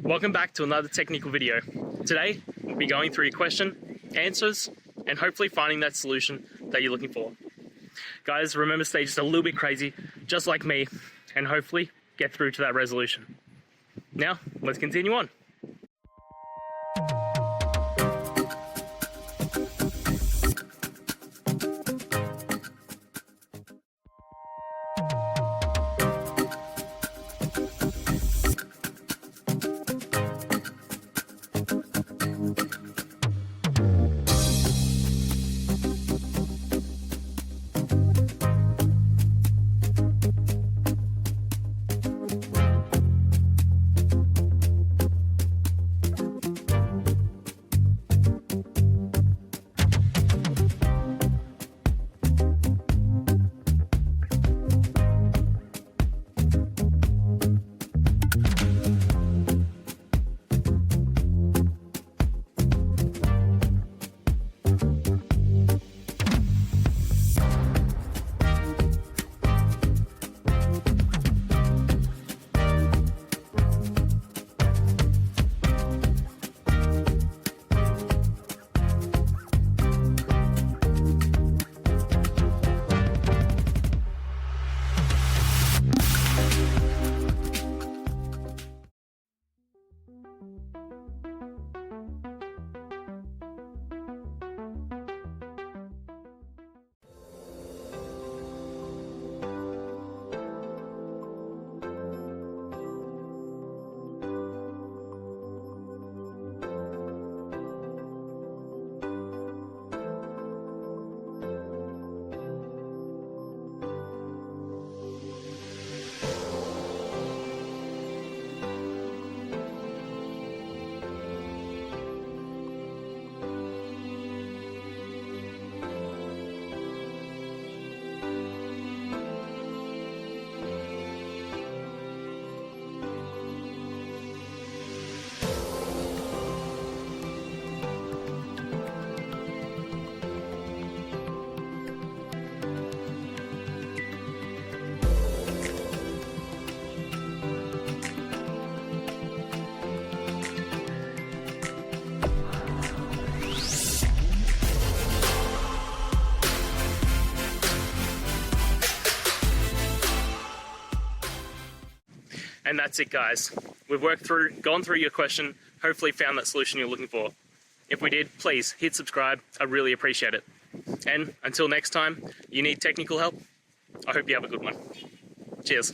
Welcome back to another technical video. Today, we'll be going through your question, answers, and hopefully finding that solution that you're looking for. Guys, remember, stay just a little bit crazy, just like me, and hopefully get through to that resolution. Now, let's continue on. And that's it, guys. We've gone through your question, hopefully found that solution you're looking for. If we did, please hit subscribe. I really appreciate it. And until next time, you need technical help, I hope you have a good one. Cheers.